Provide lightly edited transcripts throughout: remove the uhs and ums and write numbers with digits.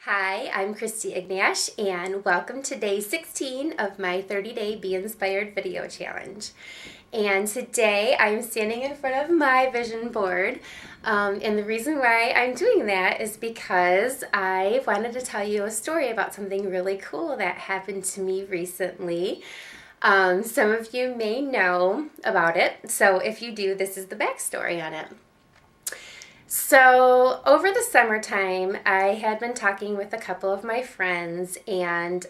Hi, I'm Christy Ignash, and welcome to day 16 of my 30-day Be Inspired video challenge. And today I'm standing in front of my vision board, and the reason why I'm doing that is because I wanted to tell you a story about something really cool that happened to me recently. Some of you may know about it, so if you do, this is the backstory on it. So, over the summertime, I had been talking with a couple of my friends, and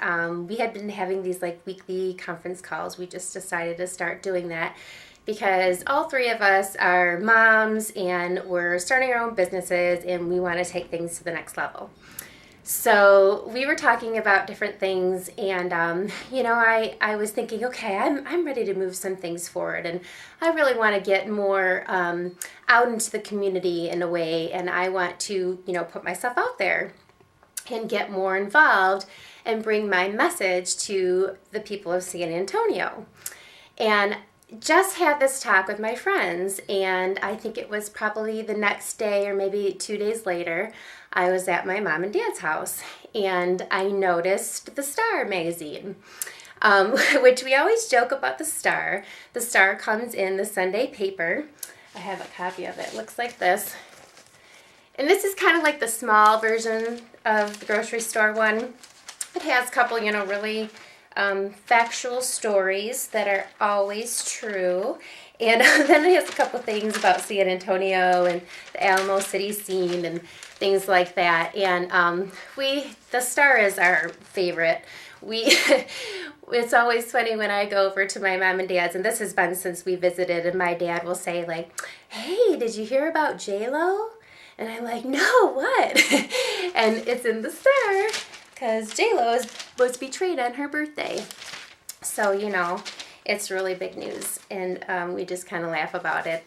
we had been having these like weekly conference calls. We just decided to start doing that because all three of us are moms and we're starting our own businesses and we want to take things to the next level. So we were talking about different things, and I was thinking, okay, I'm ready to move some things forward, and I really want to get more out into the community in a way, and I want to put myself out there and get more involved and bring my message to the people of San Antonio. And just had this talk with my friends, and I think it was probably the next day or maybe 2 days later, I was at my mom and dad's house, and I noticed the Star magazine, which we always joke about the Star. The Star comes in the Sunday paper. I have a copy of it. It looks like this. And this is kind of like the small version of the grocery store one. It has a couple, really factual stories that are always true. And then it has a couple things about San Antonio and the Alamo City scene and things like that. And the Star is our favorite. It's always funny when I go over to my mom and dad's, and this has been since we visited, and my dad will say like, "Hey, did you hear about J-Lo?" And I'm like, "No, what?" And it's in the Star because J-Lo was betrayed on her birthday. So, it's really big news, and we just kind of laugh about it.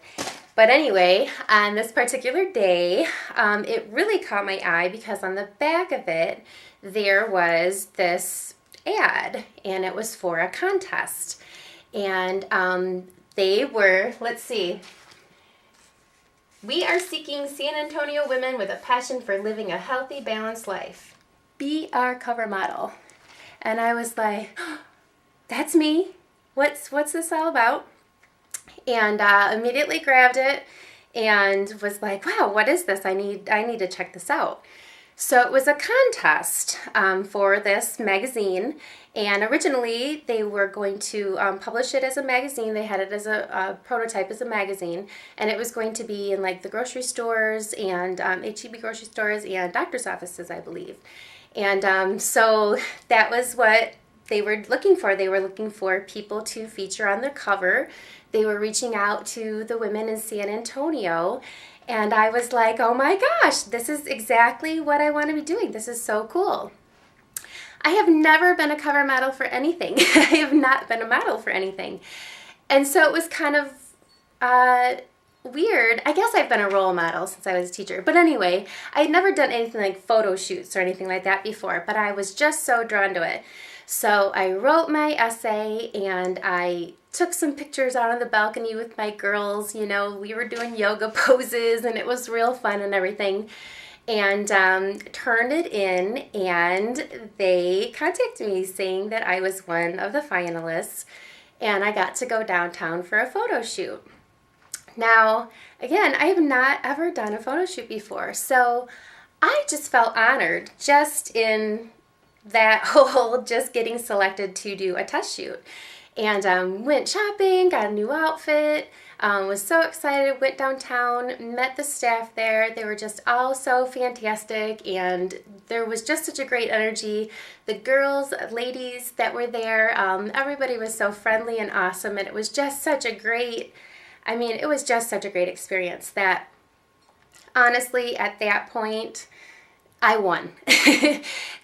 But anyway, on this particular day, it really caught my eye because on the back of it, there was this ad, and it was for a contest. And they were, let's see, "We are seeking San Antonio women with a passion for living a healthy, balanced life. Be our cover model." And I was like, oh, that's me. What's this all about? And immediately grabbed it and was like, wow, what is this? I need to check this out. So it was a contest for this magazine, and originally they were going to publish it as a magazine. They had it as a prototype as a magazine, and it was going to be in like the grocery stores and H-E-B grocery stores and doctor's offices, I believe. And so that was what they were looking for. They were looking for people to feature on their cover. They were reaching out to the women in San Antonio. And I was like, oh my gosh, this is exactly what I want to be doing. This is so cool. I have never been a cover model for anything. I have not been a model for anything. And so it was kind of weird. I guess I've been a role model since I was a teacher. But anyway, I had never done anything like photo shoots or anything like that before, but I was just so drawn to it. So I wrote my essay and I took some pictures out on the balcony with my girls. We were doing yoga poses and it was real fun and everything. And turned it in, and they contacted me saying that I was one of the finalists and I got to go downtown for a photo shoot. Now, again, I have not ever done a photo shoot before, so I just felt honored just in that whole just getting selected to do a test shoot. And went shopping, got a new outfit, was so excited, went downtown, met the staff there. They were just all so fantastic, and there was just such a great energy. The girls, ladies that were there, everybody was so friendly and awesome, and it was just such a great experience that honestly, at that point, I won.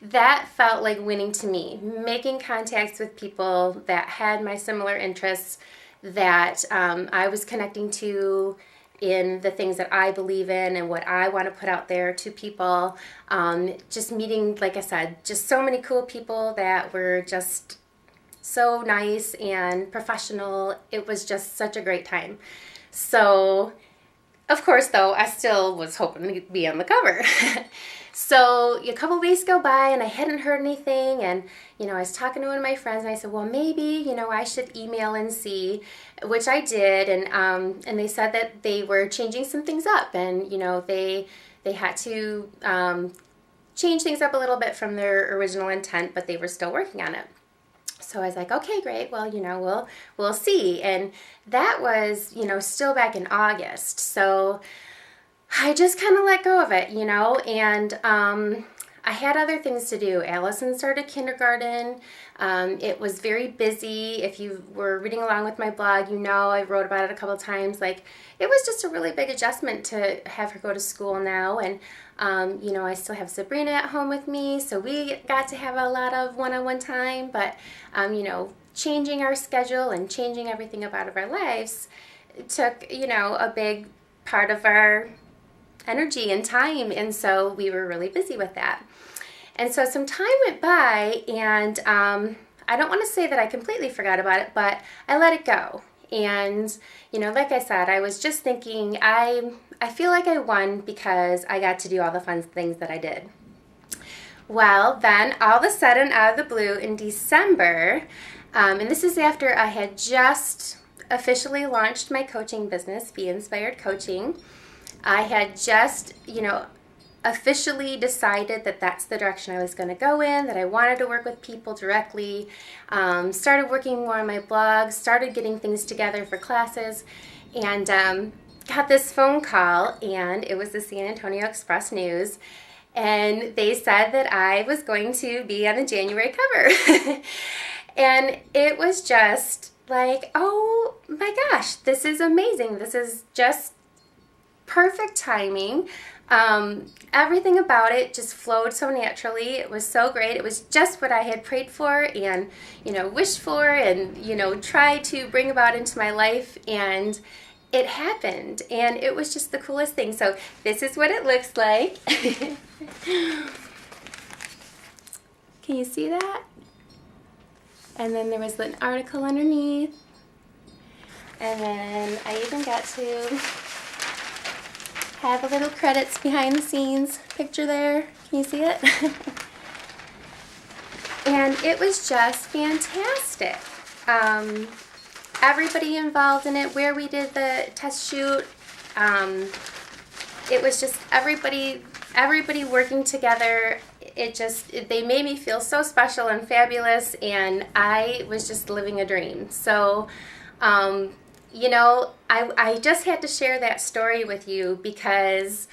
That felt like winning to me. Making contacts with people that had my similar interests, that I was connecting to in the things that I believe in and what I want to put out there to people. Just meeting, like I said, just so many cool people that were just so nice and professional. It was just such a great time. So, of course, though, I still was hoping to be on the cover. So a couple weeks go by and I hadn't heard anything, and I was talking to one of my friends and I said, well, maybe I should email and see, which I did, and they said that they were changing some things up, and they had to change things up a little bit from their original intent, but they were still working on it. So I was like, okay, great. Well, we'll see. And that was, still back in August. So I just kind of let go of it, and I had other things to do. Allison started kindergarten. It was very busy. If you were reading along with my blog, I wrote about it a couple times. Like, it was just a really big adjustment to have her go to school now. And, I still have Sabrina at home with me, so we got to have a lot of one-on-one time. But, changing our schedule and changing everything about our lives took, a big part of our energy and time, and so we were really busy with that. And so some time went by, and I don't want to say that I completely forgot about it, but I let it go. And like I said, I was just thinking, I feel like I won because I got to do all the fun things that I did. Well, then all of a sudden, out of the blue, in December, and this is after I had just officially launched my coaching business, Be Inspired Coaching. I had just, officially decided that that's the direction I was going to go in, that I wanted to work with people directly, started working more on my blog, started getting things together for classes, and got this phone call, and it was the San Antonio Express News, and they said that I was going to be on the January cover. And it was just like, oh my gosh, this is amazing. This is just perfect timing. Everything about it just flowed so naturally. It was so great. It was just what I had prayed for and, wished for and, tried to bring about into my life. And it happened. And it was just the coolest thing. So this is what it looks like. Can you see that? And then there was an article underneath. And then I even got to have a little credits behind the scenes picture there. Can you see it? And it was just fantastic. Everybody involved in it, where we did the test shoot, it was just everybody working together. They made me feel so special and fabulous, and I was just living a dream. So, I just had to share that story with you because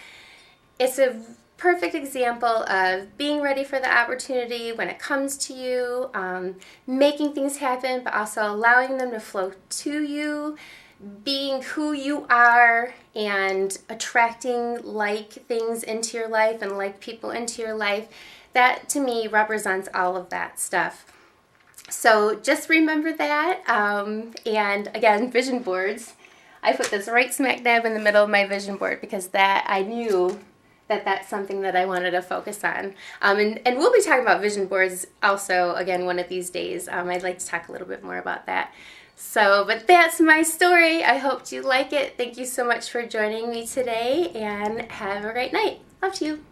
it's a perfect example of being ready for the opportunity when it comes to you, making things happen, but also allowing them to flow to you, being who you are, and attracting like things into your life and like people into your life. That, to me, represents all of that stuff. So just remember that. And again, vision boards. I put this right smack dab in the middle of my vision board because I knew that that's something that I wanted to focus on. And we'll be talking about vision boards also, again, one of these days. I'd like to talk a little bit more about that. So, but that's my story. I hope you like it. Thank you so much for joining me today, and have a great night. Love to you.